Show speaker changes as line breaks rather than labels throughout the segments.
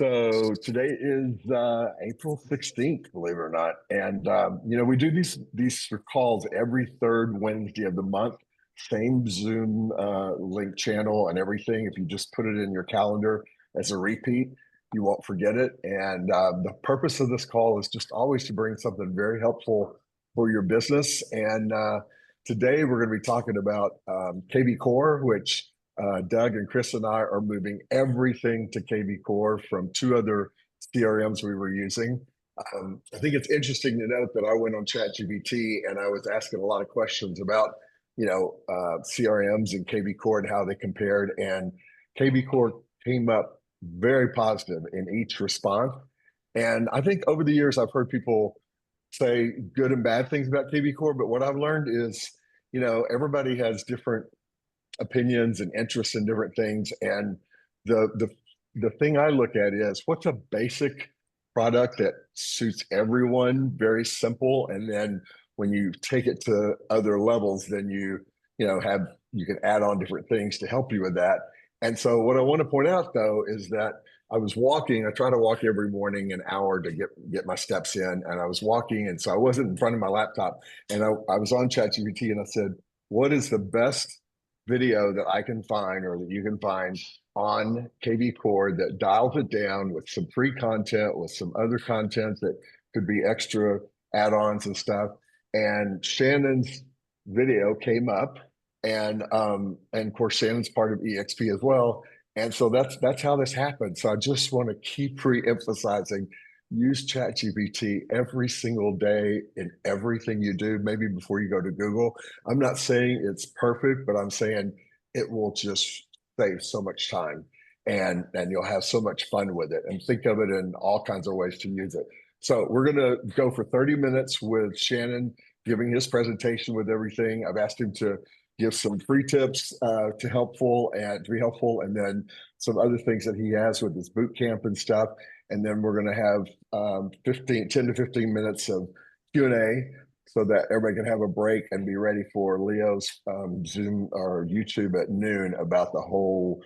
So today is April 16th, believe it or not. And we do these calls every third Wednesday of the month, same Zoom link channel and everything. If you just put it in your calendar as a repeat, you won't forget it. And the purpose of this call is just always to bring something very helpful for your business. And today we're going to be talking about kvCORE, which Doug and Chris and I are moving everything to kvCORE from two other CRMs we were using. I think it's interesting to note that I went on ChatGPT and I was asking a lot of questions about, CRMs and kvCORE and how they compared. And kvCORE came up very positive in each response. And I think over the years, I've heard people say good and bad things about kvCORE, but what I've learned is, everybody has different opinions and interests in different things. And the thing I look at is what's a basic product that suits everyone, very simple. And then when you take it to other levels, then you can add on different things to help you with that. And so what I want to point out though is that I try to walk every morning an hour to get my steps in. And I was walking, and so I wasn't in front of my laptop. And I was on ChatGPT and I said, what is the best video that I can find or that you can find on kvCORE that dials it down with some free content, with some other content that could be extra add-ons and stuff. And Shannon's video came up, and of course Shannon's part of EXP as well. And so that's how this happened. So I just want to keep re-emphasizing, use ChatGPT every single day in everything you do, maybe before you go to Google. I'm not saying it's perfect, but I'm saying it will just save so much time and you'll have so much fun with it, and think of it in all kinds of ways to use it. So we're going to go for 30 minutes with Shannon giving his presentation with everything. I've asked him to give some free tips to be helpful, and then some other things that he has with his boot camp and stuff. And then we're going to have 10 to 15 minutes of Q&A so that everybody can have a break and be ready for Leo's Zoom or YouTube at noon about the whole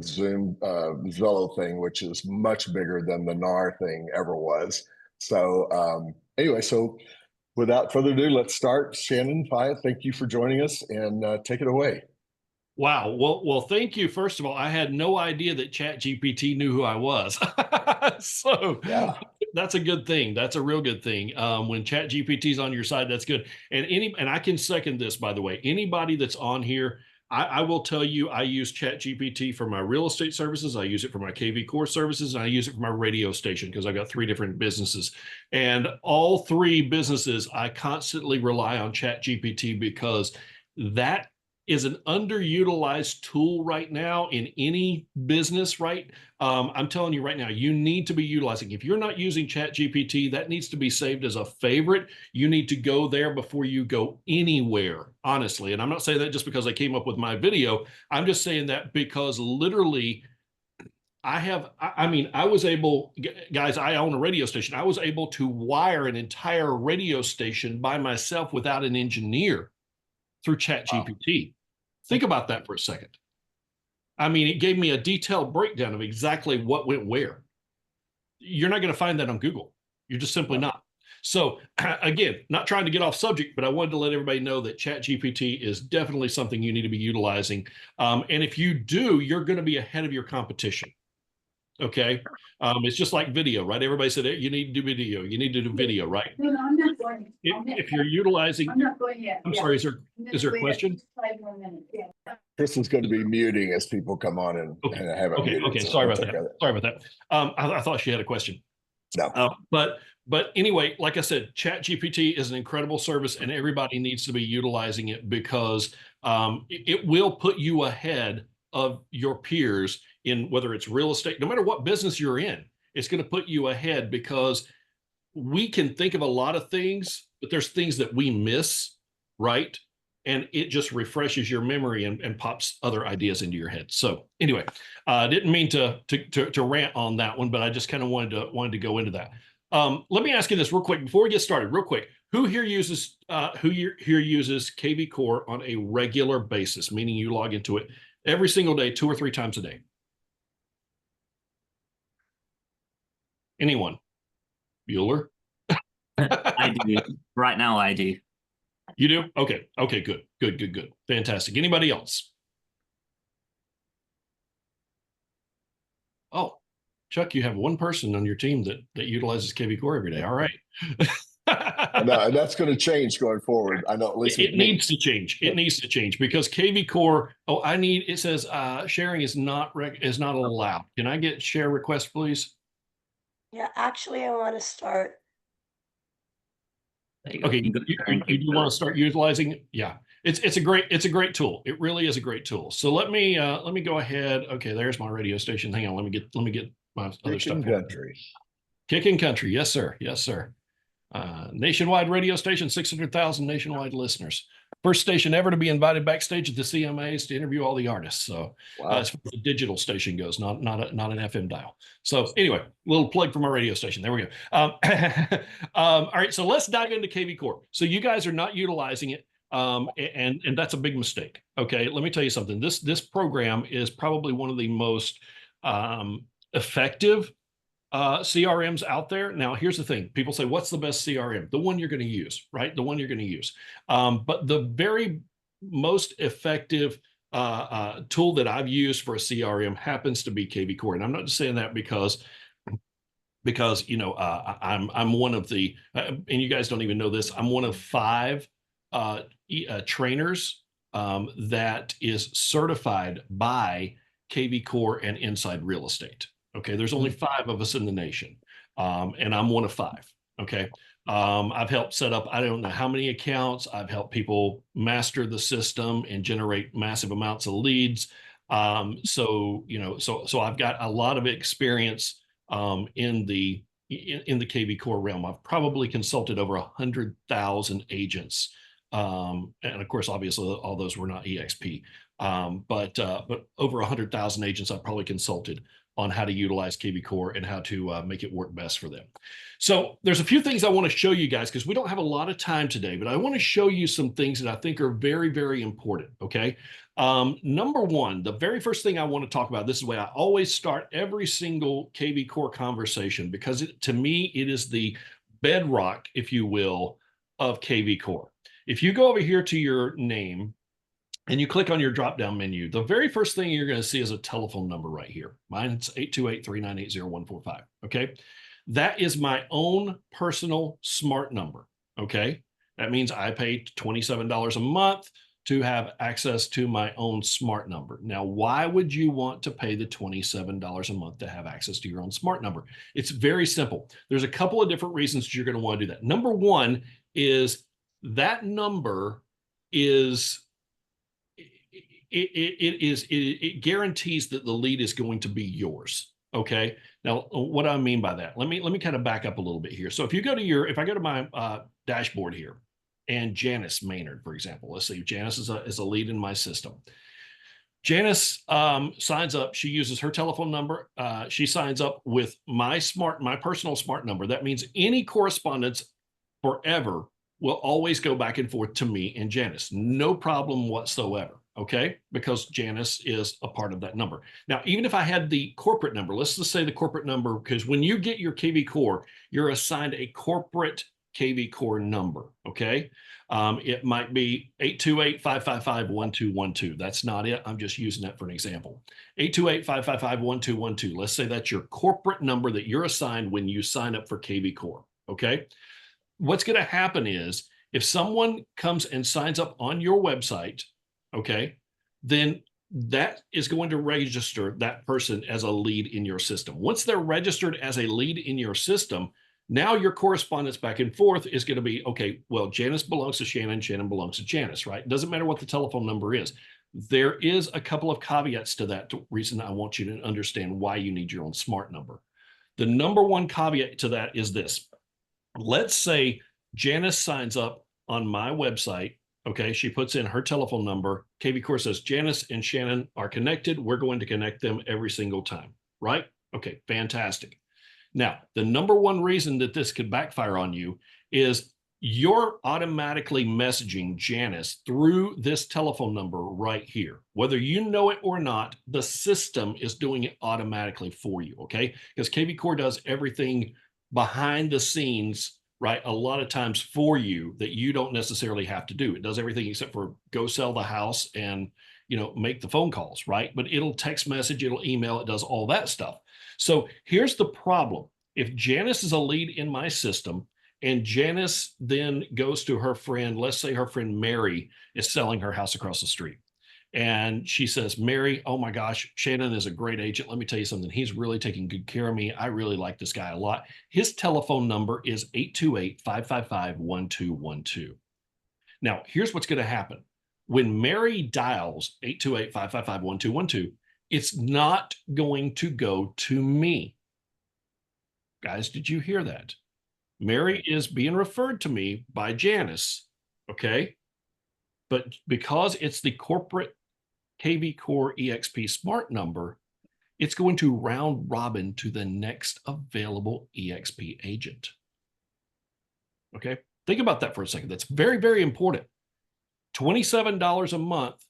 Zoom Zello thing, which is much bigger than the NAR thing ever was. So anyway, so without further ado, let's start. Shannon, Pyatt, thank you for joining us, and take it away.
Wow. Well, thank you. First of all, I had no idea that ChatGPT knew who I was. So
yeah,
that's a good thing. That's a real good thing. When ChatGPT is on your side, that's good. And I can second this, by the way. Anybody that's on here, I will tell you, I use ChatGPT for my real estate services. I use it for my kvCORE services, and I use it for my radio station because I've got 3 different businesses. And all 3 businesses, I constantly rely on ChatGPT because that is an underutilized tool right now in any business, right? I'm telling you right now, you need to be utilizing. If you're not using ChatGPT, that needs to be saved as a favorite. You need to go there before you go anywhere, honestly. And I'm not saying that just because I came up with my video. I'm just saying that because literally I was able, guys, I own a radio station. I was able to wire an entire radio station by myself without an engineer through ChatGPT. Wow. Think about that for a second. I mean, it gave me a detailed breakdown of exactly what went where. You're not going to find that on Google. You're just simply not. So again, not trying to get off subject, but I wanted to let everybody know that ChatGPT is definitely something you need to be utilizing. And if you do, you're going to be ahead of your competition. Okay. It's just like video, right? Everybody said you need to do video. You need to do video, right?
No, I'm not going.
If you're utilizing,
I'm not going yet.
I'm sorry, is there a question?
5 more minutes. Yeah.
Chris is going to be muting as people come on and have it muted.
Okay, so sorry about that. Sorry about that. I thought she had a question.
No.
But anyway, like I said, ChatGPT is an incredible service, and everybody needs to be utilizing it because it will put you ahead of your peers in whether it's real estate, no matter what business you're in. It's going to put you ahead because we can think of a lot of things, but there's things that we miss, right? And it just refreshes your memory and pops other ideas into your head. So anyway, I didn't mean to rant on that one, but I just kind of wanted to go into that. Let me ask you this real quick before we get started. Real quick, who here uses kvCORE on a regular basis, meaning you log into it every single day, 2 or 3 times a day? Anyone? Bueller?
I do. Right now, I do.
You do? Okay. Okay, good. Good, good, good. Fantastic. Anybody else? Oh, Chuck, you have one person on your team that utilizes kvCORE every day. All right.
And that's going to change going forward. I know at least
It needs to change. It needs to change because kvCORE. Oh, it says sharing is not allowed. Can I get share request, please?
Yeah, actually, I want to start.
There you go.
Okay,
You got sharing
you do want to start utilizing it? Yeah, it's a great tool. It really is a great tool. So let me go ahead. Okay, there's my radio station. Hang on, let me get my other stuff.
Kicking country.
Kicking country, yes sir, yes sir. Nationwide radio station, 600,000 nationwide listeners. First station ever to be invited backstage at the CMAs to interview all the artists. So
Wow.
as far as the digital station goes, not an FM dial. So anyway, little plug for my radio station. There we go. All right, so let's dive into kvCORE. So you guys are not utilizing it, and that's a big mistake. Okay, let me tell you something. This program is probably one of the most effective CRMs out there. Now, here's the thing. People say, what's the best CRM? The one you're going to use, right? The one you're going to use. But the very most effective tool that I've used for a CRM happens to be kvCORE. And I'm not just saying that because you know, I'm one of the, and you guys don't even know this, I'm one of 5 trainers that is certified by kvCORE and Inside Real Estate. Okay, there's only 5 of us in the nation, and I'm one of 5. Okay, I've helped set up, I don't know how many accounts. I've helped people master the system and generate massive amounts of leads. So you know, so I've got a lot of experience in the kvCORE realm. I've probably consulted over 100,000 agents, and of course, obviously, all those were not EXP, but over 100,000 agents I've probably consulted on how to utilize kvCORE and how to make it work best for them. So there's a few things I want to show you guys because we don't have a lot of time today, but I want to show you some things that I think are very, very important, okay? Number one, the very first thing I want to talk about, this is the way I always start every single kvCORE conversation because to me, it is the bedrock, if you will, of kvCORE. If you go over here to your name, and you click on your drop-down menu, the very first thing you're going to see is a telephone number right here. Mine's 828-398-0145, okay? That is my own personal smart number, okay? That means I pay $27 a month to have access to my own smart number. Now, why would you want to pay the $27 a month to have access to your own smart number? It's very simple. There's a couple of different reasons you're going to want to do that. Number one is that number is it guarantees that the lead is going to be yours. Okay. Now, what do I mean by that? Let me kind of back up a little bit here. So if I go to my dashboard here and Janice Maynard, for example, let's see, Janice is a lead in my system. Janice signs up. She uses her telephone number. She signs up with my personal smart number. That means any correspondence forever will always go back and forth to me and Janice. No problem whatsoever. Okay, because Janice is a part of that number. Now, even if I had the corporate number, let's just say the corporate number, because when you get your kvCORE, you're assigned a corporate kvCORE number, okay? It might be 828-555-1212. That's not it. I'm just using that for an example. 828-555-1212. Let's say that's your corporate number that you're assigned when you sign up for kvCORE, okay? What's going to happen is if someone comes and signs up on your website, okay, then that is going to register that person as a lead in your system. Once they're registered as a lead in your system, now your correspondence back and forth is going to be, okay, well, Janice belongs to Shannon, Shannon belongs to Janice, right? It doesn't matter what the telephone number is. There is a couple of caveats to that reason I want you to understand why you need your own smart number. The number one caveat to that is this. Let's say Janice signs up on my website. Okay, she puts in her telephone number. kvCORE says, Janice and Shannon are connected. We're going to connect them every single time, right? Okay, fantastic. Now, the number one reason that this could backfire on you is you're automatically messaging Janice through this telephone number right here. Whether you know it or not, the system is doing it automatically for you, okay? Because kvCORE does everything behind the scenes, right? A lot of times for you that you don't necessarily have to do. It does everything except for go sell the house and, you know, make the phone calls, right? But it'll text message, it'll email, it does all that stuff. So here's the problem. If Janice is a lead in my system, and Janice then goes to her friend, let's say her friend Mary is selling her house across the street. And she says, Mary, oh my gosh, Shannon is a great agent. Let me tell you something. He's really taking good care of me. I really like this guy a lot. His telephone number is 828-555-1212. Now, here's what's going to happen. When Mary dials 828-555-1212, it's not going to go to me. Guys, did you hear that? Mary is being referred to me by Janice, okay? But because it's the corporate kvCORE EXP smart number, it's going to round robin to the next available EXP agent. Okay, think about that for a second. That's very, very important. $27 a month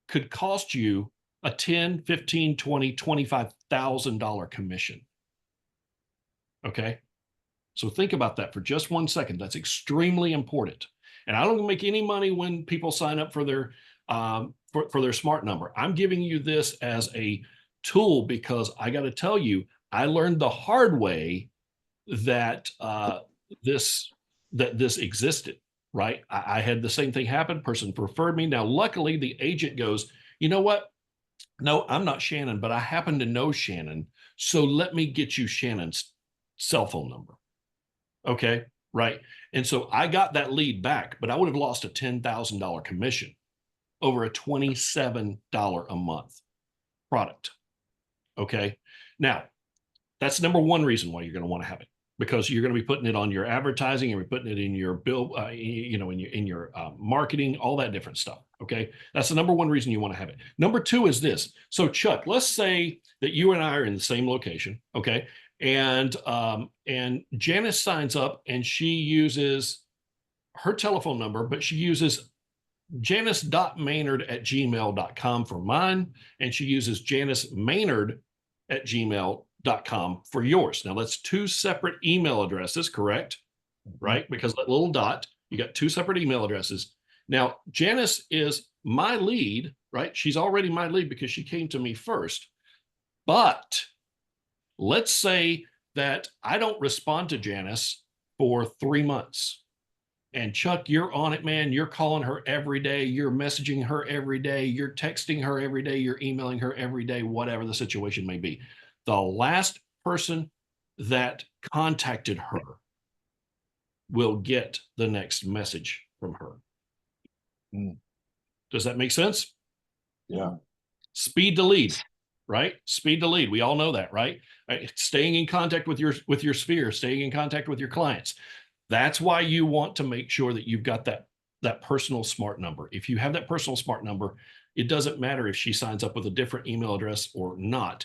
could cost you a $10, $15, $20, $25,000 commission. Okay. So think about that for just 1 second. That's extremely important. And I don't make any money when people sign up for their smart number. I'm giving you this as a tool because I got to tell you, I learned the hard way that this existed. Right? I had the same thing happen. Person referred me. Now, luckily, the agent goes, you know what? No, I'm not Shannon, but I happen to know Shannon. So let me get you Shannon's cell phone number. Okay, right. And so I got that lead back, but I would have lost a $10,000 commission over a $27 a month product. Okay. Now, that's number one reason why you're going to want to have it, because you're going to be putting it on your advertising and you're putting it in your bill, you know, in your marketing, all that different stuff. Okay. That's the number one reason you want to have it. Number two is this. So Chuck, let's say that you and I are in the same location. Okay. And Janice signs up and she uses her telephone number, but she uses janice.maynard@gmail.com for mine. And she uses janice.maynard@gmail.com for yours. Now that's two separate email addresses, correct? Right? Because that little dot, you got two separate email addresses. Now, Janice is my lead, right? She's already my lead because she came to me first. But let's say that I don't respond to Janice for 3 months. And Chuck, you're on it, man. You're calling her every day. You're messaging her every day. You're texting her every day. You're emailing her every day, whatever the situation may be. The last person that contacted her will get the next message from her. Does that make sense?
Yeah.
Speed to lead, right? Speed to lead. We all know that, right? Staying in contact with your sphere, staying in contact with your clients. That's why you want to make sure that you've got that personal smart number. If you have that personal smart number, it doesn't matter if she signs up with a different email address or not.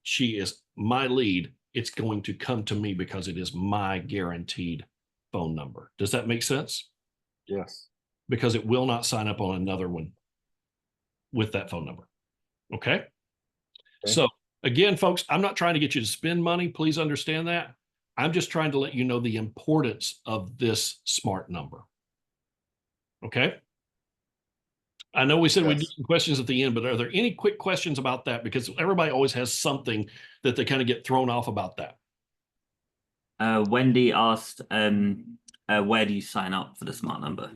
She is my lead. It's going to come to me because it is my guaranteed phone number. Does that make sense?
Yes.
Because it will not sign up on another one with that phone number. Okay? So again, folks, I'm not trying to get you to spend money. Please understand that. I'm just trying to let you know the importance of this smart number. Okay? I know we said we'd do some questions at the end, but are there any quick questions about that? Because everybody always has something that they kind of get thrown off about that.
Wendy asked, where do you sign up for the smart number?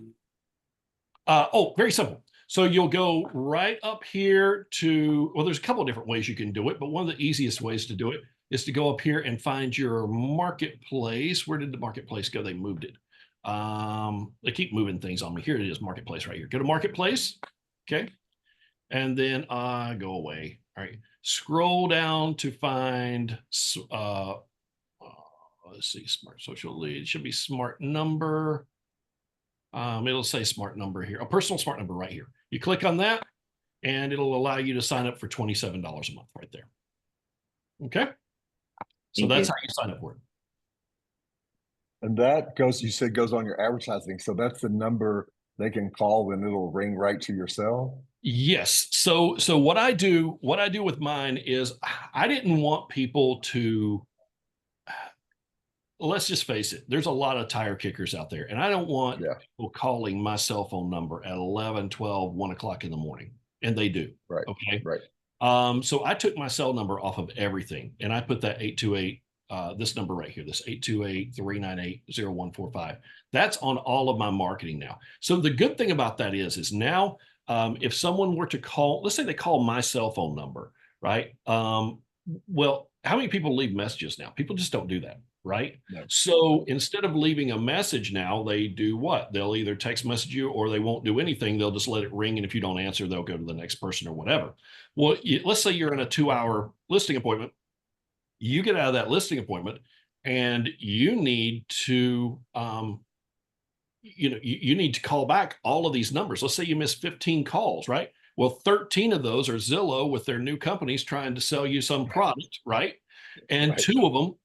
Oh, very simple. So you'll go right up here to, well, there's a couple of different ways you can do it, but one of the easiest ways to do it is to go up here and find your marketplace. Where did the marketplace go? They moved it. They keep moving things on me. Here it is, marketplace right here. Go to marketplace. Okay. And then go away. All right. Scroll down to find, let's see, smart social lead. It should be smart number. It'll say smart number here, a personal smart number right here. You click on that and it'll allow you to sign up for $27 a month right there. Okay. So that's how you sign up for it.
And that goes, you said goes on your advertising. So that's the number they can call and it'll ring right to your cell.
Yes. So what I do with mine is I didn't want people to, let's just face it, there's a lot of tire kickers out there. And I don't want
Yeah.
people calling my cell phone number at 11, 12, 1 o'clock in the morning. And they do.
Right.
Okay.
Right.
So I took my cell number off of everything and I put that 828, this number right here, this 828-398-0145. That's on all of my marketing now. So the good thing about that is now, if someone were to call, let's say they call my cell phone number, right? Well, how many people leave messages now? People just don't do that, right?
No.
So instead of leaving a message now, they do what? They'll either text message you or they won't do anything. They'll just let it ring. And if you don't answer, they'll go to the next person or whatever. Well, let's say you're in a 2-hour listing appointment. You get out of that listing appointment and you need to, you need to call back all of these numbers. Let's say you miss 15 calls, right? Well, 13 of those are Zillow with their new companies trying to sell you some product, right? And
Right.
2 of them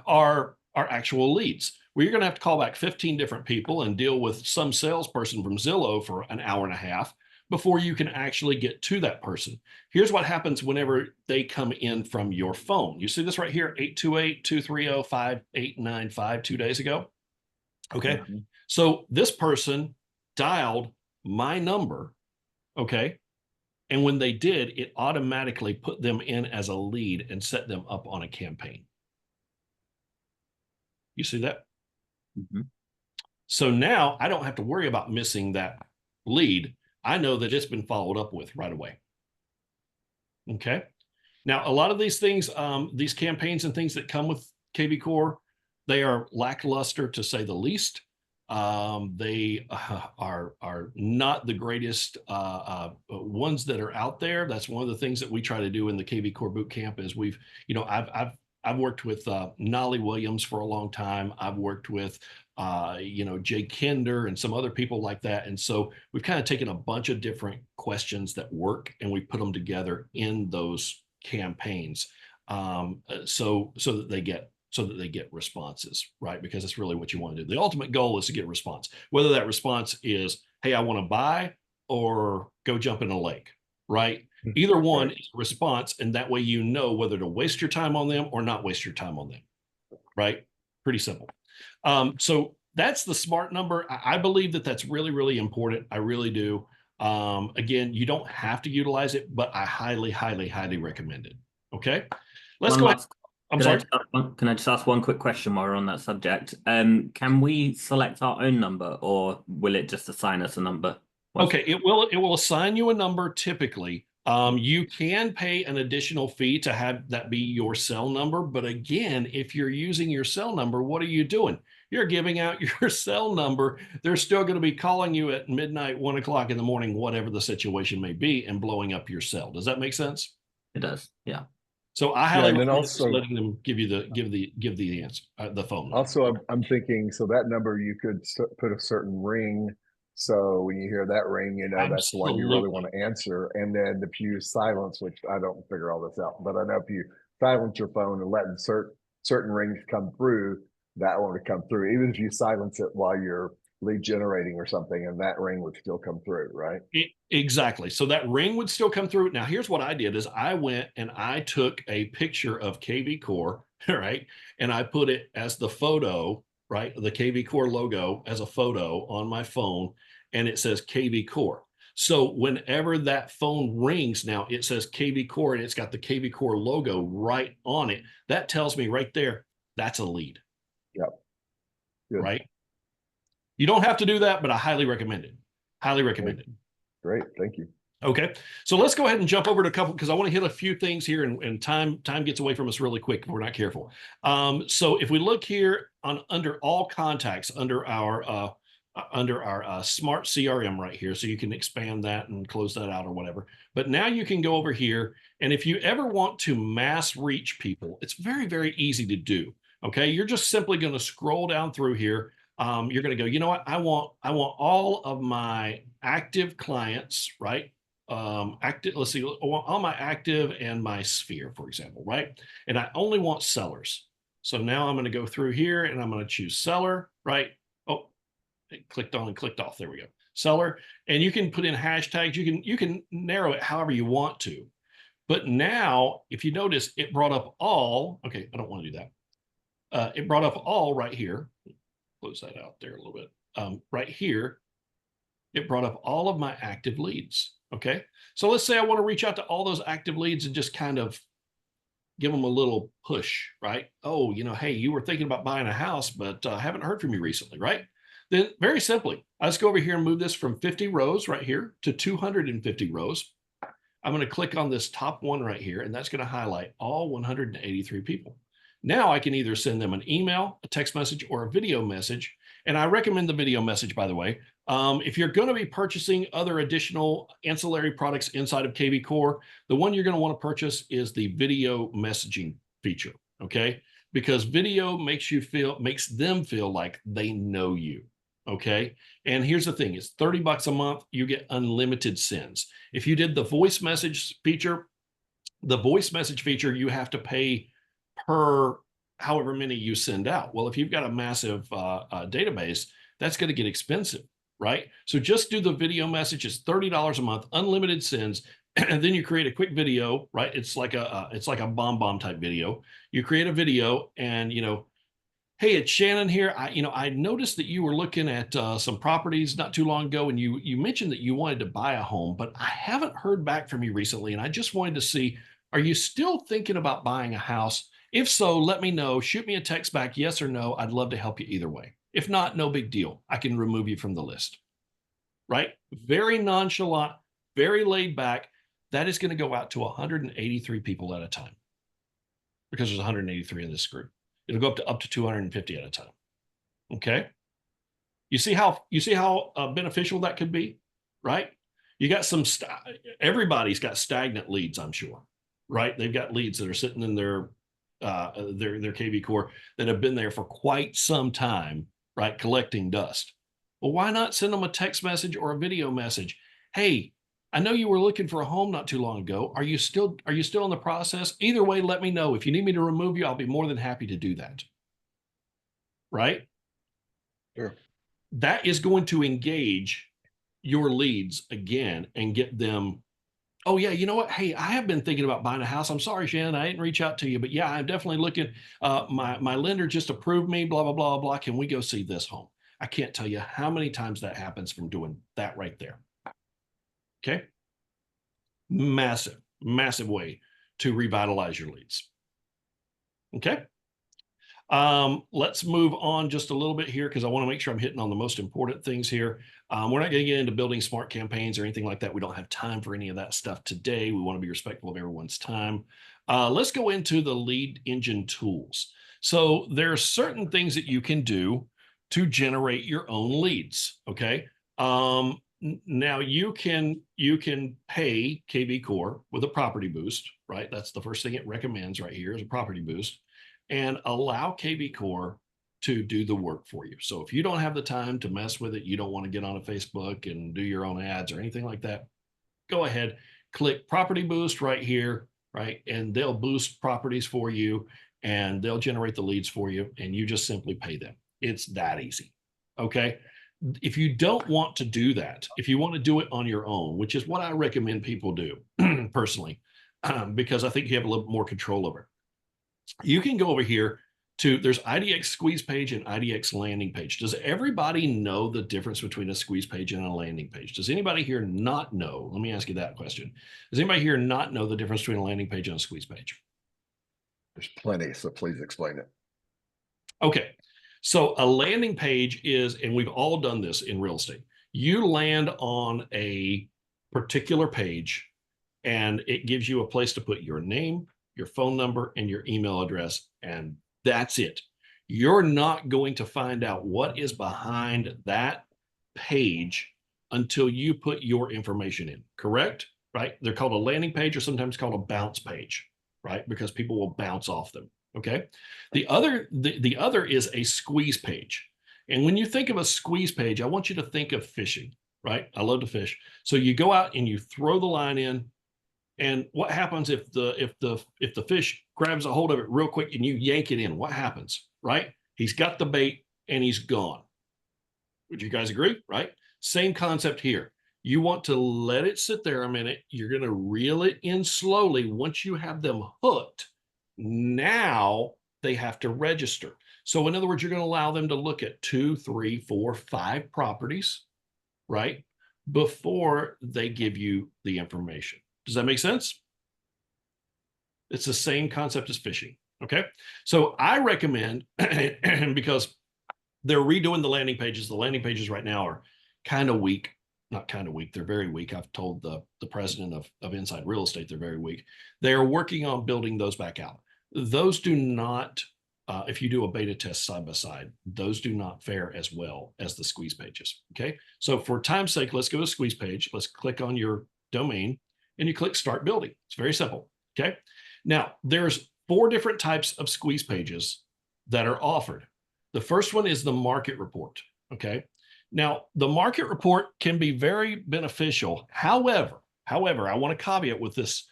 are actual leads. Well, you're going to have to call back 15 different people and deal with some salesperson from Zillow for an hour and a half before you can actually get to that person. Here's what happens whenever they come in from your phone. You see this right here, 828-230-5895 2 days ago. Okay.
Mm-hmm.
So this person dialed my number. Okay. And when they did, it automatically put them in as a lead and set them up on a campaign. You see that?
Mm-hmm.
So now I don't have to worry about missing that lead. I know that it's been followed up with right away. Okay. Now, a lot of these things, these campaigns and things that come with kvCORE, they are lackluster to say the least. They are not the greatest ones that are out there. That's one of the things that we try to do in the kvCORE boot camp is I've worked with Nolly Williams for a long time. I've worked with Jay Kinder and some other people like that. And so we've kind of taken a bunch of different questions that work and we put them together in those campaigns so that they get responses, right? Because it's really what you want to do. The ultimate goal is to get response, whether that response is, hey, I want to buy or go jump in a lake, right? Either one
Right.
is a response. And that way, you know whether to waste your time on them or not waste your time on them, right? Pretty simple. So that's the SMART number. I believe that that's really, really important. I really do. Again, you don't have to utilize it, but I highly, highly, highly recommend it. Okay. Let's go ahead. I'm sorry.
Can I just ask one quick question while we're on that subject? Can we select our own number or will it just assign us a number?
Okay, it will assign you a number typically. You can pay an additional fee to have that be your cell number. But again, if you're using your cell number, what are you doing? You're giving out your cell number. They're still going to be calling you at midnight, 1 o'clock in the morning, whatever the situation may be, and blowing up your cell. Does that make sense?
It does. Yeah.
So I highly
and then
recommend
also-
letting them give the answer, the phone number.
Also, I'm thinking, so that number you could put a certain ring. So when you hear that ring, that's the one you really want to answer. And then if you silence, which I don't figure all this out, but I know if you silence your phone and letting certain rings come through, that one would come through, even if you silence it while you're lead generating or something, and that ring would still come through, right?
Exactly. So that ring would still come through. Now, here's what I did is I went and I took a picture of kvCORE, right? And I put it as the photo, right? The kvCORE logo as a photo on my phone, and it says kvCORE. So whenever that phone rings now, it says kvCORE and it's got the kvCORE logo right on it. That tells me right there, that's a lead.
Yep. Good.
Right? You don't have to do that, but I highly recommend it. Highly recommend it.
Great. Thank you.
Okay. So let's go ahead and jump over to a couple because I want to hit a few things here and time gets away from us really quick if we're not careful. So if we look here under all contacts under our smart CRM right here, so you can expand that and close that out or whatever. But now you can go over here. And if you ever want to mass reach people, it's very, very easy to do. Okay. You're just simply going to scroll down through here. You're going to go, you know what? I want all of my active clients, right? Let's see, I want all my active and my sphere, for example, right? And I only want sellers. So now I'm going to go through here and I'm going to choose seller, right? Oh, it clicked on and clicked off. There we go. Seller. And you can put in hashtags. You can narrow it however you want to. But now, if you notice, it brought up all. Okay, I don't want to do that. It brought up all right here. Close that out there a little bit. Right here, it brought up all of my active leads. Okay, so let's say I want to reach out to all those active leads and just kind of give them a little push, right? Oh, hey, you were thinking about buying a house, but haven't heard from you recently, right? Then very simply, I just go over here and move this from 50 rows right here to 250 rows. I'm going to click on this top one right here, and that's going to highlight all 183 people. Now I can either send them an email, a text message, or a video message. And I recommend the video message, by the way. If you're going to be purchasing other additional ancillary products inside of kvCORE, the one you're going to want to purchase is the video messaging feature, okay? Because video makes them feel like they know you, okay? And here's the thing, it's $30 a month, you get unlimited sends. If you did the voice message feature, you have to pay per however many you send out. Well, if you've got a massive database, that's going to get expensive, right? So just do the video message. It's $30 a month, unlimited sends, and then you create a quick video, right? It's like a bomb type video. You create a video, and hey, it's Shannon here. I noticed that you were looking at some properties not too long ago, and you mentioned that you wanted to buy a home, but I haven't heard back from you recently, and I just wanted to see, are you still thinking about buying a house? If so, let me know. Shoot me a text back, yes or no. I'd love to help you either way. If not, no big deal. I can remove you from the list, right? Very nonchalant, very laid back. That is going to go out to 183 people at a time because there's 183 in this group. It'll go up to 250 at a time. Okay. You see how beneficial that could be, right? You got everybody's got stagnant leads, I'm sure, right? They've got leads that are sitting in their kvCORE that have been there for quite some time, right? Collecting dust. Well, why not send them a text message or a video message? Hey, I know you were looking for a home not too long ago. Are you still in the process? Either way, let me know. If you need me to remove you, I'll be more than happy to do that. Right?
Sure.
That is going to engage your leads again and get them, oh yeah, you know what? Hey, I have been thinking about buying a house. I'm sorry, Shannon, I didn't reach out to you, but yeah, I'm definitely looking. My lender just approved me, blah, blah, blah, blah. Can we go see this home? I can't tell you how many times that happens from doing that right there. Okay. Massive way to revitalize your leads. Okay. Let's move on just a little bit here because I want to make sure I'm hitting on the most important things here. We're not going to get into building smart campaigns or anything like that. We don't have time for any of that stuff today. We want to be respectful of everyone's time. Let's go into the lead engine tools. So there are certain things that you can do to generate your own leads. Okay. Now you can pay kvCORE with a property boost, right? That's the first thing it recommends right here is a property boost, and allow kvCORE to do the work for you. So if you don't have the time to mess with it, you don't want to get on a Facebook and do your own ads or anything like that, go ahead, click property boost right here, right? And they'll boost properties for you and they'll generate the leads for you and you just simply pay them. It's that easy. Okay. If you don't want to do that, if you want to do it on your own, which is what I recommend people do personally, because I think you have a little more control over it. You can go over here to, there's IDX squeeze page and IDX landing page. Does everybody know the difference between a squeeze page and a landing page? Does anybody here not know? Let me ask you that question. Does anybody here not know the difference between a landing page and a squeeze page?
There's plenty, so please explain it.
Okay. So a landing page is, and we've all done this in real estate, you land on a particular page and it gives you a place to put your name, your phone number, and your email address, and that's it. You're not going to find out what is behind that page until you put your information in, correct? Right? They're called a landing page or sometimes called a bounce page, right? Because people will bounce off them. Okay. The other is a squeeze page. And when you think of a squeeze page, I want you to think of fishing, right? I love to fish. So you go out and you throw the line in And what happens if the fish grabs a hold of it real quick and you yank it in? What happens, right? He's got the bait and he's gone. Would you guys agree, right? Same concept here. You want to let it sit there a minute. You're going to reel it in slowly. Once you have them hooked, now they have to register. So in other words, you're going to allow them to look at 2, 3, 4, 5 properties, right? Before they give you the information. Does that make sense? It's the same concept as fishing. Okay. So I recommend, because they're redoing the landing pages. The landing pages right now are kind of weak. Not kind of weak. They're very weak. I've told the president of Inside Real Estate they're very weak. They are working on building those back out. Those do not, if you do a beta test side by side, those do not fare as well as the squeeze pages. Okay. So for time's sake, let's go to squeeze page. Let's click on your domain and you click start building. It's very simple. Okay. Now there's 4 different types of squeeze pages that are offered. The first one is the market report. Okay. Now, the market report can be very beneficial. However, I want to caveat with this.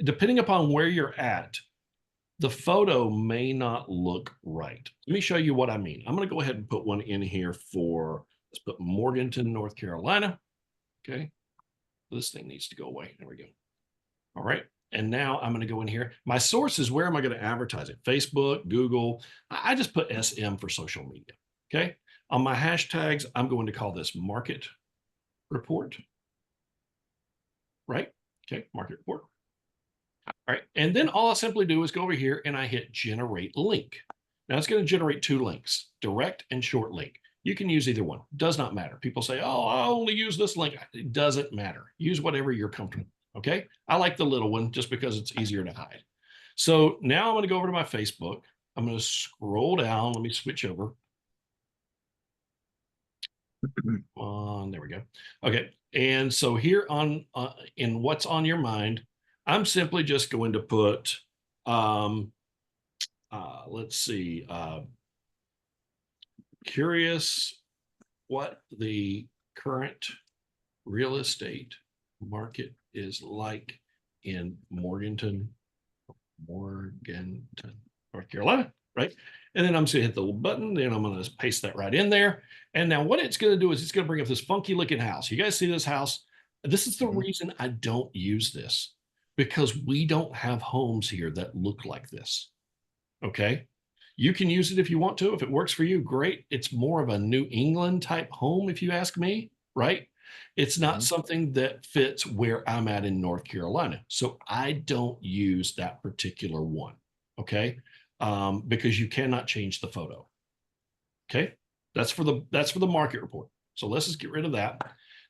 Depending upon where you're at, the photo may not look right. Let me show you what I mean. I'm going to go ahead and put one in here for, let's put Morganton, North Carolina. Okay. This thing needs to go away. There we go. All right. And now I'm going to go in here. My source is, where am I going to advertise it? Facebook, Google. I just put SM for social media. Okay. On my hashtags, I'm going to call this market report. Right. Okay. Market report. All right. And then all I simply do is go over here and I hit generate link. Now it's going to generate 2 links, direct and short link. You can use either one. Does not matter. People say, oh, I only use this link. It doesn't matter. Use whatever you're comfortable. Okay. I like the little one just because it's easier to hide. So now I'm going to go over to my Facebook. I'm going to scroll down. Let me switch over. There we go. Okay. And so here on in what's on your mind, I'm simply just going to put, let's see, curious what the current real estate market is like in Morganton, North Carolina, right? And then I'm just gonna hit the little button, then I'm gonna paste that right in there. And now what it's gonna do is it's gonna bring up this funky looking house. You guys see this house? This is the reason I don't use this, because we don't have homes here that look like this. Okay. You can use it if you want to. If it works for you, great. It's more of a New England type home, if you ask me, right? It's not something that fits where I'm at in North Carolina. So I don't use that particular one. Okay. Because you cannot change the photo. Okay. That's for the market report. So let's just get rid of that.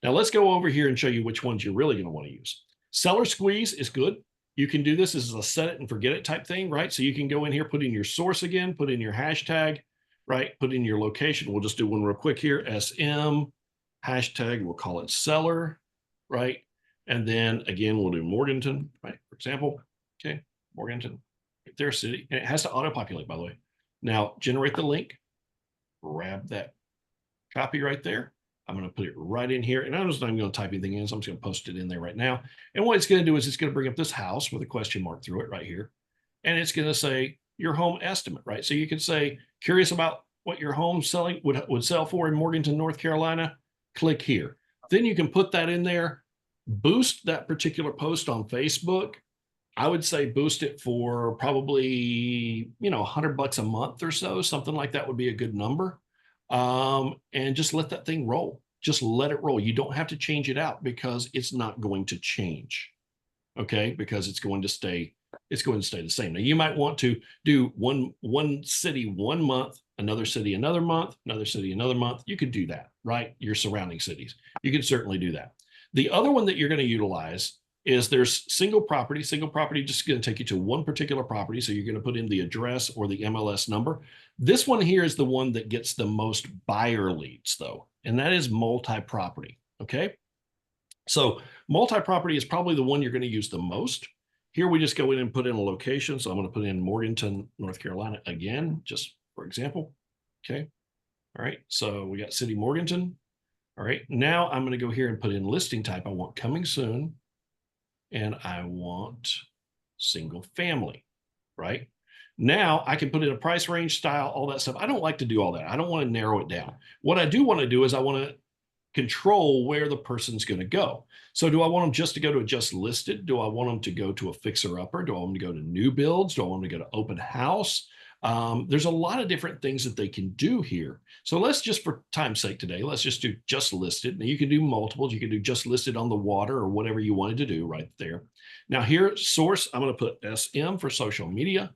Now let's go over here and show you which ones you're really going to want to use. Seller squeeze is good. You can do this as a set it and forget it type thing, right? So you can go in here, put in your source again, put in your hashtag, right? Put in your location. We'll just do one real quick here. SM hashtag, we'll call it seller, right? And then again, we'll do Morganton, right? For example, okay, Morganton, right there, city. And it has to auto-populate, by the way. Now generate the link, grab that copy right there. I'm going to put it right in here, and I'm just not going to type anything in, so I'm just going to post it in there right now. And what it's going to do is it's going to bring up this house with a question mark through it right here. And it's going to say your home estimate, right? So you can say, curious about what your home selling would sell for in Morganton, North Carolina, click here. Then you can put that in there, boost that particular post on Facebook. I would say boost it for probably, $100 a month or so, something like that would be a good number. And just let that thing roll. Just let it roll. You don't have to change it out because it's not going to change. Okay. Because it's going to stay the same. Now you might want to do one city 1 month, another city another month, another city another month. You could do that, right? Your surrounding cities. You can certainly do that. The other one that you're going to utilize is there's single property. Single property just going to take you to one particular property. So you're going to put in the address or the MLS number. This one here is the one that gets the most buyer leads though, and that is multi-property. Okay. So multi-property is probably the one you're going to use the most. Here we just go in and put in a location. So I'm going to put in Morganton, North Carolina again, just for example. Okay. All right. So we got city Morganton. All right. Now I'm going to go here and put in listing type. I want coming soon. and I want single family, right? Now I can put in a price range, style, all that stuff. I don't like to do all that. I don't want to narrow it down. What I do want to do is I want to control where the person's going to go. So do I want them just to go to a just listed? Do I want them to go to a fixer upper? Do I want them to go to new builds? Do I want them to go to open house? There's a lot of different things that they can do here. So let's just, for time's sake today, let's just do just listed. Now you can do multiples. You can do just listed on the water or whatever you wanted to do right there. Now here, source, I'm going to put SM for social media.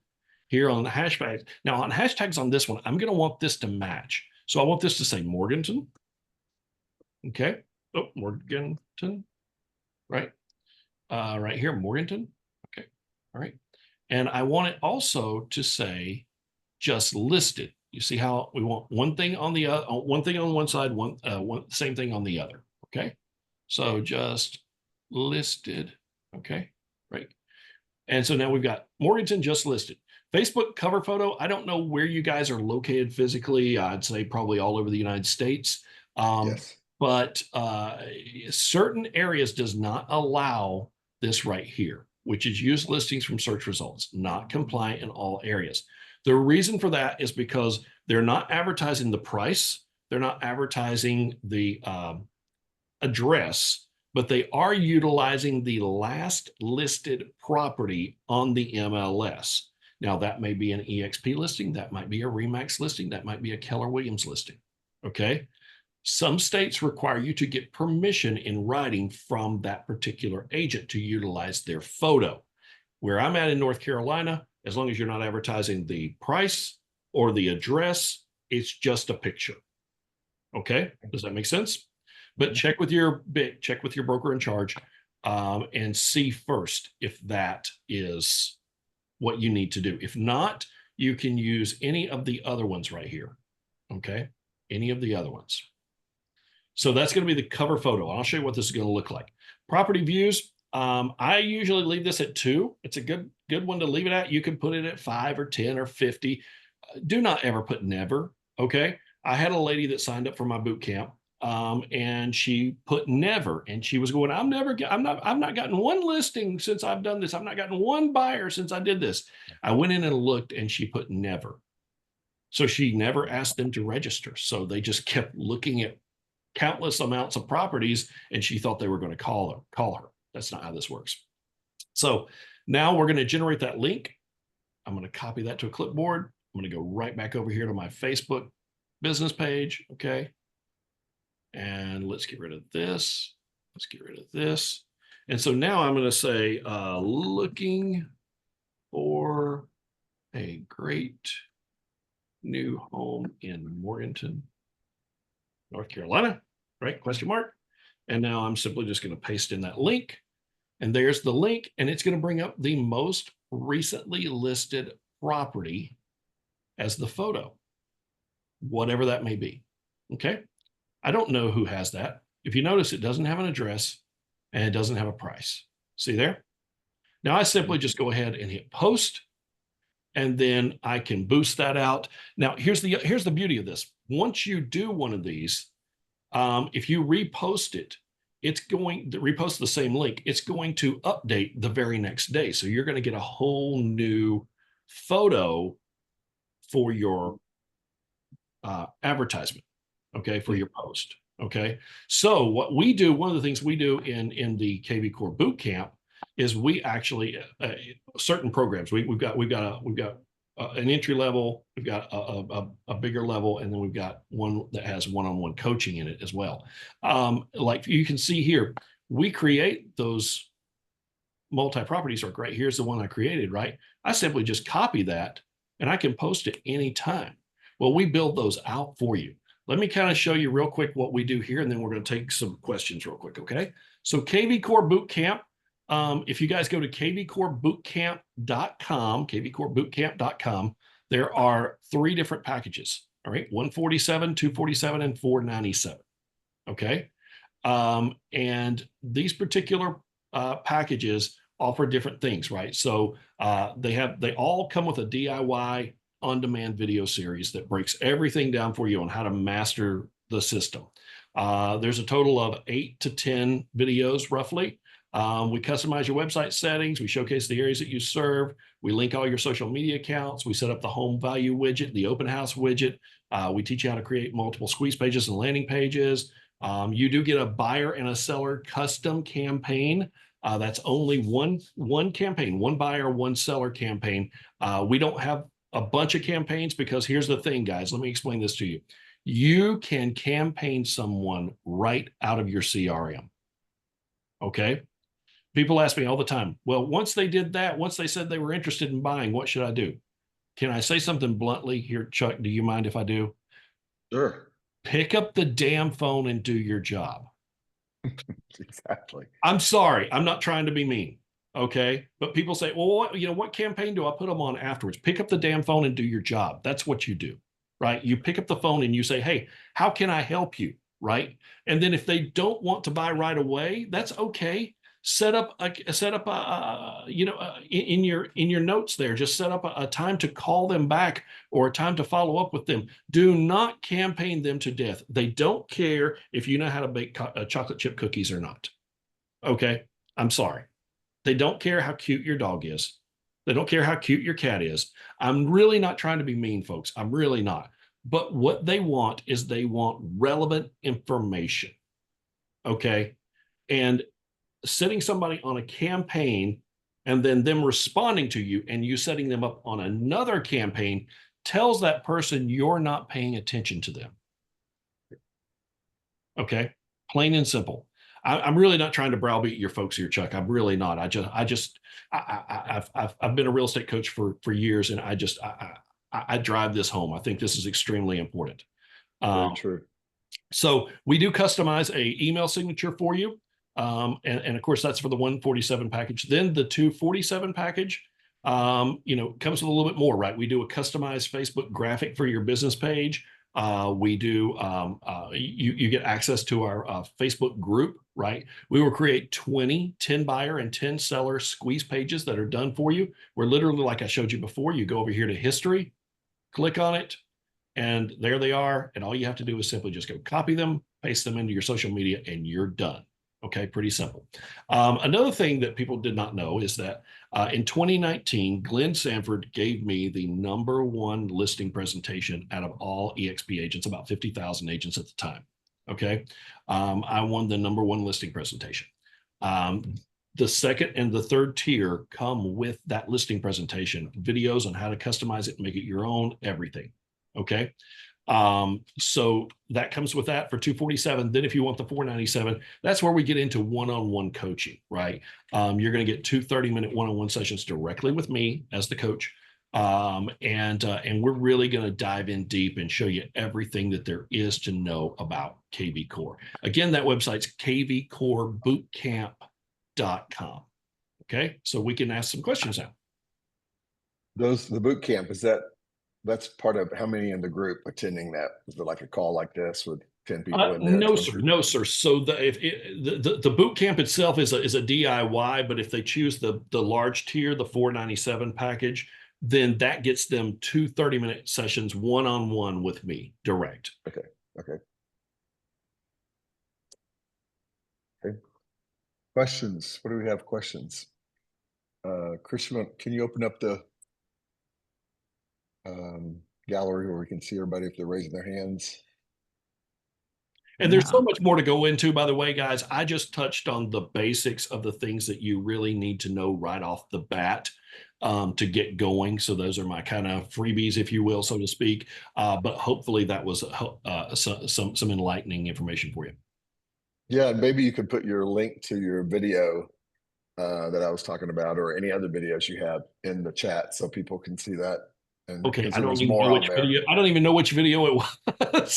Here on the hashtags. Now on hashtags on this one, I'm going to want this to match. So I want this to say Morganton. Okay. Oh, Morganton. Right. Right here, Morganton. Okay. All right. And I want it also to say just listed. You see how we want one thing on the other, one thing on one side, same thing on the other. Okay. So just listed. Okay. Right. And so now we've got Morganton just listed. Facebook cover photo. I don't know where you guys are located physically. I'd say probably all over the United States.
Yes.
But certain areas does not allow this right here, which is use listings from search results, not compliant in all areas. The reason for that is because they're not advertising the price. They're not advertising the address, but they are utilizing the last listed property on the MLS. Now that may be an EXP listing. That might be a Remax listing. That might be a Keller Williams listing. Okay. Some states require you to get permission in writing from that particular agent to utilize their photo. Where I'm at in North Carolina, as long as you're not advertising the price or the address, it's just a picture. Okay, does that make sense? But check with your broker in charge and see first if that is what you need to do. If not, you can use any of the other ones right here. Okay, any of the other ones. So that's going to be the cover photo. I'll show you what this is going to look like. Property views. I usually leave this at 2. It's a good one to leave it at. You can put it at 5 or 10 or 50. Do not ever put never. Okay. I had a lady that signed up for my boot camp, and she put never, and she was going, I've not gotten one listing since I've done this. I've not gotten one buyer since I did this. I went in and looked, and she put never. So she never asked them to register. So they just kept looking at countless amounts of properties, and she thought they were going to call her. That's not how this works. So now we're going to generate that link. I'm going to copy that to a clipboard. I'm going to go right back over here to my Facebook business page. Okay. And let's get rid of this. Let's get rid of this. And so now I'm going to say, looking for a great new home in Morganton, North Carolina, right? Question mark. And now I'm simply just going to paste in that link. And there's the link. And it's going to bring up the most recently listed property as the photo, whatever that may be. Okay. I don't know who has that. If you notice, it doesn't have an address and it doesn't have a price. See there? Now I simply just go ahead and hit post, and then I can boost that out. Now here's the beauty of this. Once you do one of these, if you repost it, it's going to repost the same link. It's going to update the very next day. So you're going to get a whole new photo for your advertisement, okay, for your post, okay? So what we do, one of the things we do in the kvCORE boot camp is we actually certain programs. We've got an entry level, we've got a bigger level, and then we've got one that has one-on-one coaching in it as well. Like you can see here, we create those multi-properties. Like right here's the one I created, right? I simply just copy that and I can post it anytime. Well, we build those out for you. Let me kind of show you real quick what we do here, and then we're going to take some questions real quick, okay? So kvCORE Boot Camp, if you guys go to kvcorebootcamp.com, kvcorebootcamp.com, there are 3 different packages, all right? 147, 247, and 497, okay? And these particular packages offer different things, right? So they all come with a DIY on-demand video series that breaks everything down for you on how to master the system. There's a total of 8 to 10 videos roughly. We customize your website settings. We showcase the areas that you serve. We link all your social media accounts. We set up the home value widget, the open house widget. We teach you how to create multiple squeeze pages and landing pages. You do get a buyer and a seller custom campaign. That's only one campaign, one buyer, one seller campaign. We don't have a bunch of campaigns because here's the thing, guys. Let me explain this to you. You can campaign someone right out of your CRM. Okay. People ask me all the time, well, once they did that, once they said they were interested in buying, what should I do? Can I say something bluntly here, Chuck? Do you mind if I do?
Sure.
Pick up the damn phone and do your job.
Exactly.
I'm sorry. I'm not trying to be mean. Okay. But people say, well, what campaign do I put them on afterwards? Pick up the damn phone and do your job. That's what you do, right? You pick up the phone and you say, hey, how can I help you? Right. And then if they don't want to buy right away, that's okay. Set up in your notes there, just set up a time to call them back or a time to follow up with them. Do not campaign them to death. They don't care if you know how to bake chocolate chip cookies or not. Okay. I'm sorry. They don't care how cute your dog is. They don't care how cute your cat is. I'm really not trying to be mean, folks. I'm really not. But what they want is they want relevant information. Okay. And setting somebody on a campaign and then them responding to you and you setting them up on another campaign tells that person you're not paying attention to them. Okay. Plain and simple. I'm really not trying to browbeat your folks here, Chuck. I'm really not. I've been a real estate coach for years, and I drive this home. I think this is extremely important.
Very true.
So we do customize a email signature for you. And of course, that's for the 147 package. Then the 247 package, comes with a little bit more, right? We do a customized Facebook graphic for your business page. We do, you get access to our Facebook group, right? We will create 10 buyer and 10 seller squeeze pages that are done for you. We're literally, like I showed you before, you go over here to history, click on it, and there they are. And all you have to do is simply just go copy them, paste them into your social media, and you're done. Okay, pretty simple. Another thing that people did not know is that in 2019, Glenn Sanford gave me the #1 listing presentation out of all EXP agents, about 50,000 agents at the time. Okay, I won the #1 listing presentation. The second and the third tier come with that listing presentation, videos on how to customize it, make it your own, everything. Okay. So that comes with that for 247. Then if you want the 497, that's where we get into one-on-one coaching, right? You're going to get 2 30-minute one-on-one sessions directly with me as the coach. And we're really going to dive in deep and show you everything that there is to know about kvCORE. Again, that website's kvcorebootcamp.com. Okay. So we can ask some questions now.
The boot camp, that's part of how many in the group attending that? Is it like a call like this with 10 people in there?
No, sir. No, sir. So the boot camp itself is a DIY, but if they choose the large tier, the 497 package, then that gets them 2 30-minute sessions one-on-one with me direct.
Okay. Questions? What do we have? Questions? Christian, can you open up the gallery where we can see everybody if they're raising their hands?
And there's so much more to go into, by the way, guys. I just touched on the basics of the things that you really need to know right off the bat to get going. So those are my kind of freebies, if you will, so to speak. But hopefully that was some enlightening information for you. Yeah,
and maybe you could put your link to your video that I was talking about, or any other videos you have in the chat so people can see that. And
okay, I don't even know which video. I don't even know which video it was.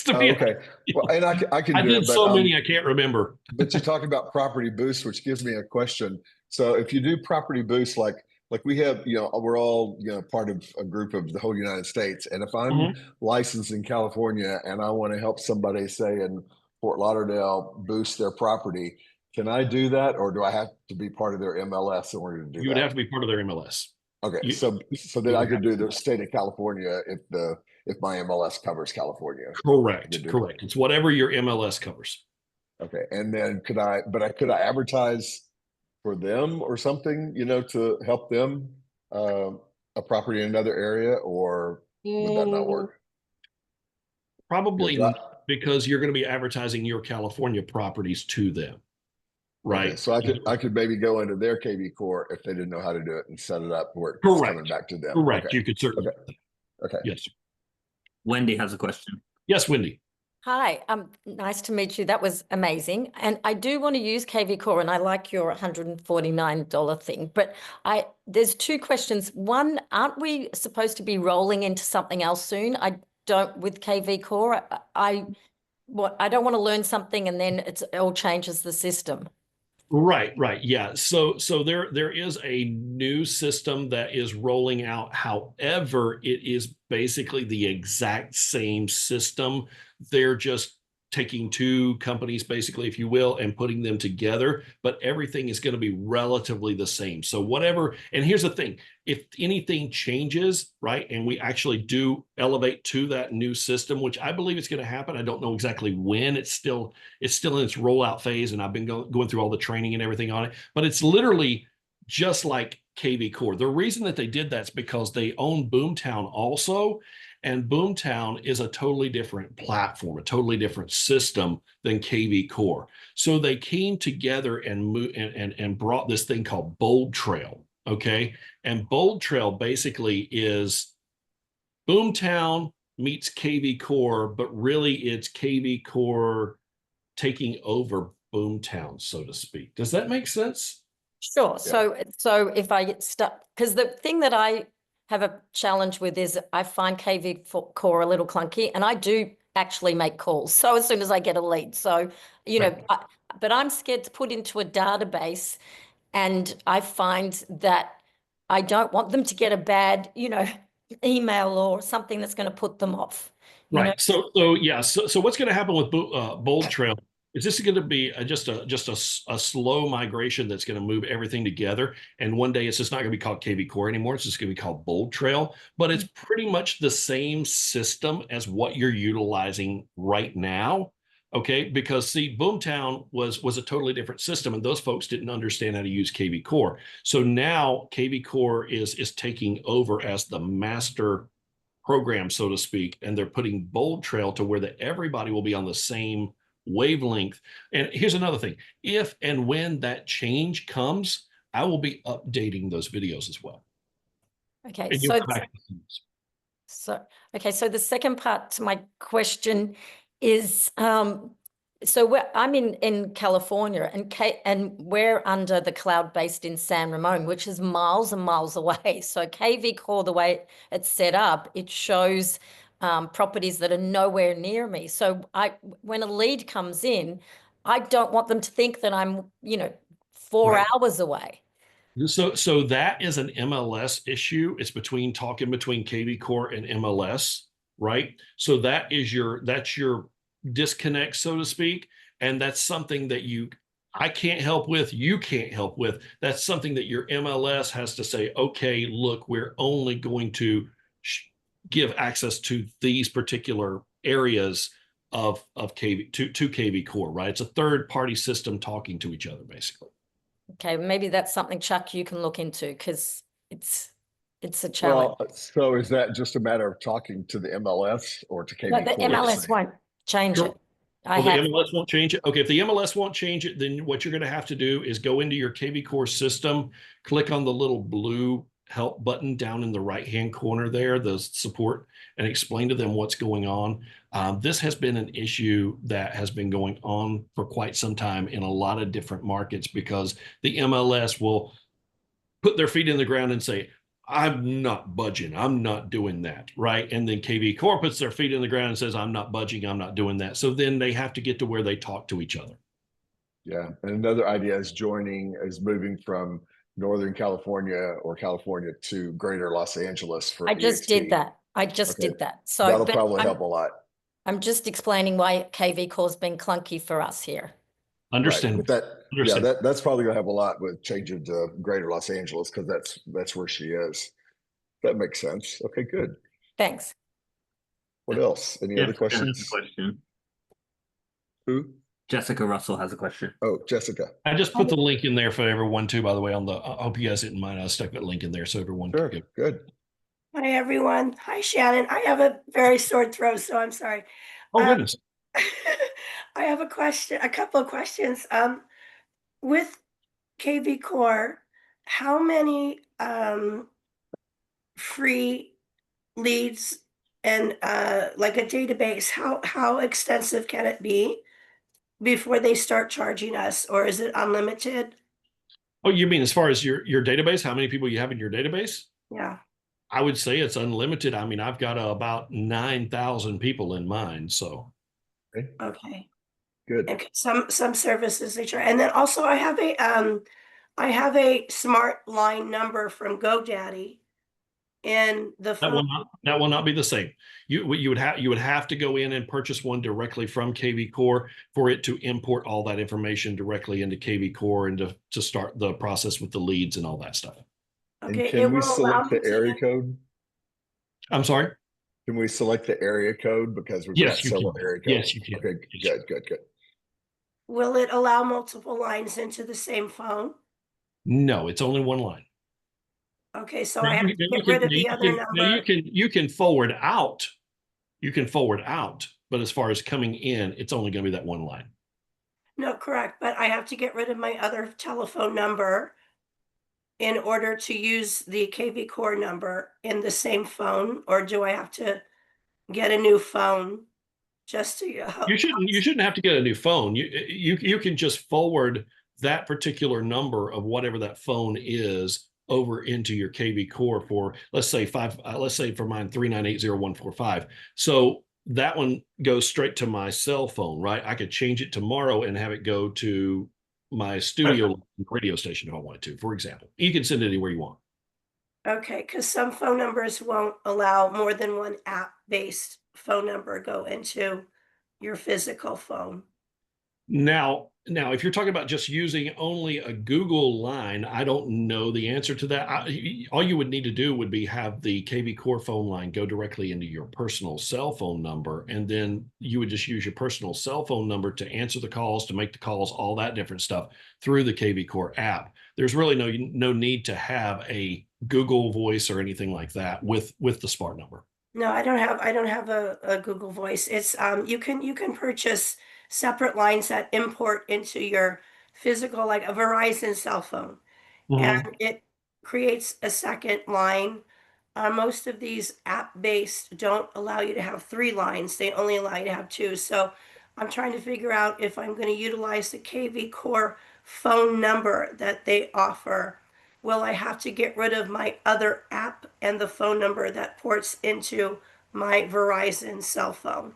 Okay, well, and I can.
I did so many I can't remember.
But you talk about property boost, which gives me a question. So if you do property boost, like we have, we're all part of a group of the whole United States, and if I'm licensed in California and I want to help somebody, say in Fort Lauderdale, boost their property, can I do that, or do I have to be part of their MLS in order to do that?
You would have to be part of their MLS.
Okay, so then I could do the state of California if my MLS covers California.
Correct. It's whatever your MLS covers.
Okay, and then could I advertise for them or something, you know, to help them a property in another area, or would that not work?
Probably
Because
not, because you're going to be advertising your California properties to them,
okay,
right?
so I could maybe go into their kvCORE if they didn't know how to do it and set it up where it's coming
Correct.
back to them.
Correct.
Okay.
You could certainly.
Okay. Okay.
Yes.
Wendy has a question.
Yes, Wendy.
Hi, nice to meet you. That was amazing. And I do want to use kvCORE, and I like your $149 thing. But there's two questions. One, aren't we supposed to be rolling into something else soon? I don't with kvCORE. I don't want to learn something and then it all changes the system.
Right, right. Yeah. So there is a new system that is rolling out. However, it is basically the exact same system. They're just taking two companies, basically, if you will, and putting them together, but everything is going to be relatively the same. So whatever, and here's the thing, if anything changes, right, and we actually do elevate to that new system, which I believe is going to happen. I don't know exactly when. It's still in its rollout phase, and I've been going through all the training and everything on it, but it's literally just like kvCORE. The reason that they did that is because they own Boomtown also. And Boomtown is a totally different platform, a totally different system than kvCORE. So they came together and brought this thing called Bold Trail, okay? And Bold Trail basically is Boomtown meets kvCORE, but really it's kvCORE taking over Boomtown, so to speak. Does that make sense?
Sure. So if I get stuck, because the thing that I have a challenge with is I find kvCORE a little clunky, and I do actually make calls. So as soon as I get a lead, so, you know, but I'm scared to put into a database, and I find that I don't want them to get a bad, you know, email or something that's going to put them off.
Right. So yeah. So what's going to happen with Bold Trail is this is going to be just a slow migration that's going to move everything together. And one day it's just not going to be called kvCORE anymore. It's just going to be called Bold Trail. But it's pretty much the same system as what you're utilizing right now. Okay, because see, Boomtown was a totally different system, and those folks didn't understand how to use kvCORE. So now kvCORE is taking over as the master program, so to speak, and they're putting Bold Trail to where that everybody will be on the same wavelength. And here's another thing: if and when that change comes, I will be updating those videos as well.
Okay,
And
so the second part to my question is, so I'm in California, and we're under the cloud based in San Ramon, which is miles and miles away. So kvCORE, the way it's set up, it shows properties that are nowhere near me. So when a lead comes in, I don't want them to think that I'm, you know, 4 hours away.
So that is an MLS issue. It's talking between kvCORE and MLS, right? So that's your disconnect, so to speak. And that's something that I can't help with, you can't help with. That's something that your MLS has to say, okay, look, we're only going to give access to these particular areas of kvCORE, right? It's a third party system talking to each other, basically.
Okay, maybe that's something, Chuck, you can look into, because it's a challenge.
Well, so is that just a matter of talking to the MLS or to kvCORE?
No, the MLS won't change it.
The MLS won't change it. Okay, if the MLS won't change it, then what you're going to have to do is go into your kvCORE system, click on the little blue help button down in the right-hand corner there, the support, and explain to them what's going on. This has been an issue that has been going on for quite some time in a lot of different markets, because the MLS will put their feet in the ground and say, I'm not budging, I'm not doing that, right? And then kvCORE puts their feet in the ground and says, I'm not budging, I'm not doing that. So then they have to get to where they talk to each other.
Yeah, and another idea is moving from Northern California or California to Greater Los Angeles for
I just
EXP.
did that. I just did that. So
that'll probably help a lot.
I'm just explaining why kvCORE's been clunky for us here.
Understand.
Right. That's probably gonna help a lot with changing to Greater Los Angeles, because that's where she is. That makes sense. Okay, good.
Thanks.
What else? Any other questions?
Question.
Who?
Jessica Russell has a question.
Oh, Jessica.
I just put the link in there for everyone too, by the way, on the, I hope you guys didn't mind. I stuck that link in there so everyone
Sure,
can go.
good.
Hi, everyone. Hi, Shannon. I have a very sore throat, so I'm sorry.
Oh, goodness.
I have a question, a couple of questions. With kvCORE, how many free leads and like a database, how extensive can it be before they start charging us, or is it unlimited?
Oh, you mean as far as your database, how many people you have in your database?
Yeah.
I would say it's unlimited. I mean, I've got about 9,000 people in mine. So
Okay.
Good.
And some services they charge, and then also I have a smart line number from GoDaddy in the
that will
phone.
not, that will not be the same. You would have to go in and purchase one directly from kvCORE for it to import all that information directly into kvCORE and to start the process with the leads and all that stuff.
And
Okay,
can
it
we
will allow
select
me
the area
to.
code?
I'm sorry.
Can we select the area code because we've
Yes,
got
you
several
can.
area codes?
Yes, you can.
Okay,
Yes.
good.
Will it allow multiple lines into the same phone?
No, it's only one line.
Okay, so
Now
I have to get rid of the other number.
you can forward out. You can forward out, but as far as coming in, it's only going to be that one line.
No, correct, but I have to get rid of my other telephone number in order to use the kvCORE number in the same phone, or do I have to get a new phone just to?
You shouldn't have to get a new phone. You can just forward that particular number of whatever that phone is over into your kvCORE for, let's say let's say for mine 3980145. So that one goes straight to my cell phone, right? I could change it tomorrow and have it go to my studio radio station if I wanted to, for example. You can send it anywhere you want.
Okay, because some phone numbers won't allow more than one app-based phone number go into your physical phone.
Now, if you're talking about just using only a Google line, I don't know the answer to that. All you would need to do would be have the kvCORE phone line go directly into your personal cell phone number, and then you would just use your personal cell phone number to answer the calls, to make the calls, all that different stuff through the kvCORE app. There's really no need to have a Google Voice or anything like that with the smart number.
No, I don't have a Google Voice. It's you can purchase separate lines that import into your physical, like a Verizon cell phone, and it creates a second line. Most of these app-based don't allow you to have 3 lines. They only allow you to have 2. So I'm trying to figure out if I'm going to utilize the kvCORE phone number that they offer. Will I have to get rid of my other app and the phone number that ports into my Verizon cell phone?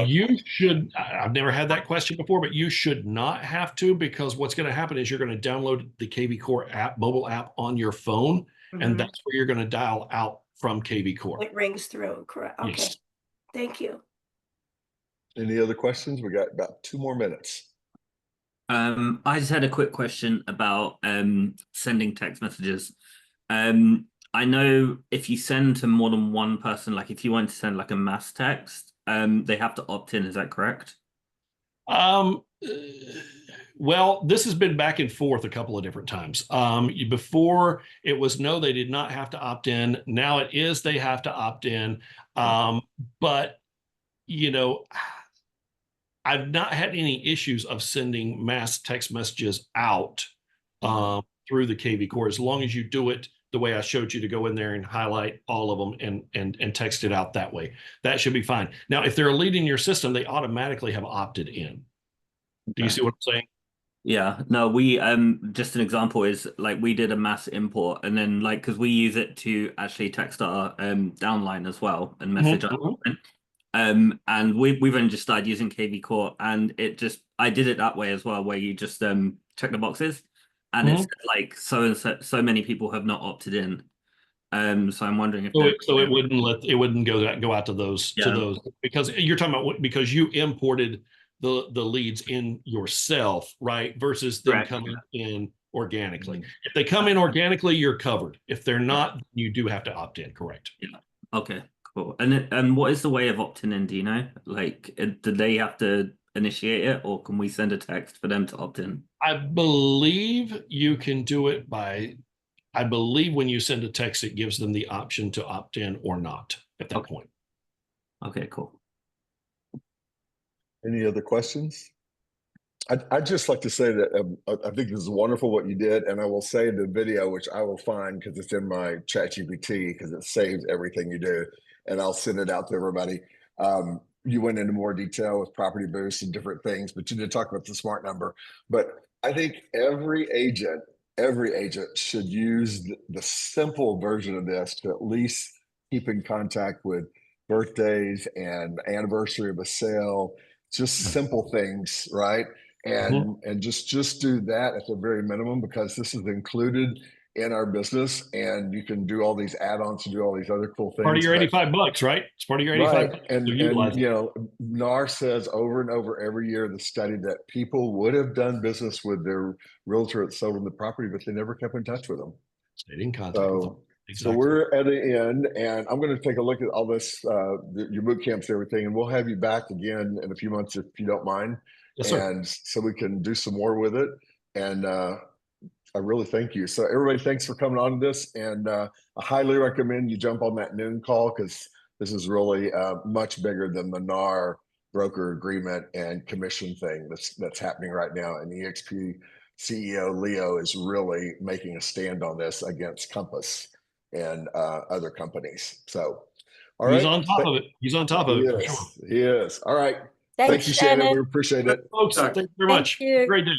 You should, I've never had that question before, but you should not have to, because what's going to happen is you're going to download the kvCORE app, mobile app on your phone, and that's where you're going to dial out from kvCORE.
It rings through, correct? Okay.
Yes.
Thank you.
Any other questions? We got about 2 more minutes.
I just had a quick question about sending text messages. I know if you send to more than one person, like if you want to send like a mass text, they have to opt in. Is that correct?
Well, this has been back and forth a couple of different times. Before it was no, they did not have to opt in. Now it is, they have to opt in. But you know, I've not had any issues of sending mass text messages out through the kvCORE, as long as you do it the way I showed you, to go in there and highlight all of them and text it out that way. That should be fine. Now, if they're a lead in your system, they automatically have opted in. Do you see what I'm saying?
Yeah, no, we just an example is like we did a mass import, and then like because we use it to actually text our downline as well and message our and we've only just started using kvCORE, and it just, I did it that way as well, where you just check the boxes, and it's like so many people have not opted in. So I'm wondering if
so it wouldn't go out to those because you're talking about because you imported the leads in yourself, right? Versus them coming in organically. If they come in organically, you're covered. If they're not, you do have to opt in. Correct.
Yeah. Okay. Cool. And what is the way of opting in? Do you know? Like, do they have to initiate it, or can we send a text for them to opt in?
I believe you can do it by, I believe when you send a text, it gives them the option to opt in or not at that point.
Okay, cool.
Any other questions? I'd just like to say that I think this is wonderful what you did, and I will say the video, which I will find because it's in my ChatGPT because it saves everything you do, and I'll send it out to everybody. You went into more detail with property boosts and different things, but you did talk about the smart number. But I think every agent should use the simple version of this to at least keep in contact with birthdays and anniversary of a sale, just simple things, right? And just do that at the very minimum, because this is included in our business, and you can do all these add-ons to do all these other cool things.
Part of your $85, right? It's part of your 85 bucks.
And
So
you know, NAR says over and over every year the study that people would have done business with their realtor that sold them the property, but they never kept in touch with them.
Stayed in contact with them.
So we're at the end, and I'm going to take a look at all this, your boot camps, and everything, and we'll have you back again in a few months if you don't mind.
Yes, sir.
And so we can do some more with it. And I really thank you. So everybody, thanks for coming on to this. And I highly recommend you jump on that noon call, because this is really much bigger than the NAR broker agreement and commission thing that's happening right now. And EXP CEO Leo is really making a stand on this against Compass and other companies. So, all right.
He's on top of it. He's on top of it. For sure.
He is. All right.
Thanks,
Thank you, Shannon.
Shannon.
We appreciate it.
Folks, thank you very much.
Thank you.
Great day.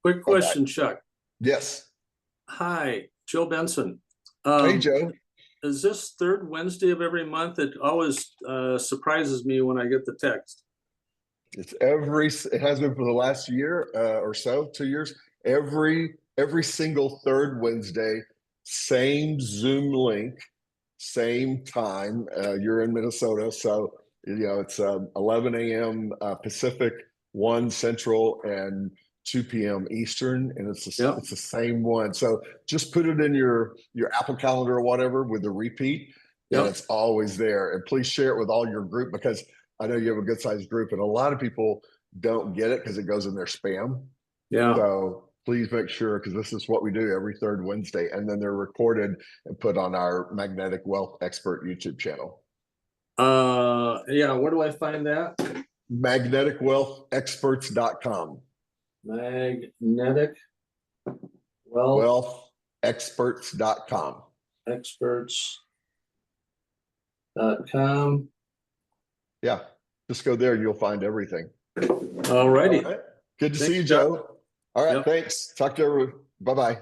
Quick question, Chuck.
Yes.
Hi, Joe Benson.
Hey, Joe.
Is this third Wednesday of every month? It always surprises me when I get the text.
It has been for the last year or so, 2 years. Every single third Wednesday, same Zoom link, same time. You're in Minnesota, so it's 11 a.m. Pacific, 1 Central, and 2 p.m. Eastern, and it's the same one. So just put it in your Apple Calendar or whatever with the repeat, and it's always there. And please share it with all your group, because I know you have a good sized group, and a lot of people don't get it because it goes in their spam.
Yeah.
So please make sure, because this is what we do every third Wednesday, and then they're recorded and put on our Magnetic Wealth Expert YouTube channel.
Yeah, where do I find that?
MagneticWealthExperts.com.
Magnetic
Wealthexperts.com.
Experts.com.
Yeah, just go there and you'll find everything.
All righty.
Good to see you, Joe. All right, thanks. Talk to everyone. Bye-bye.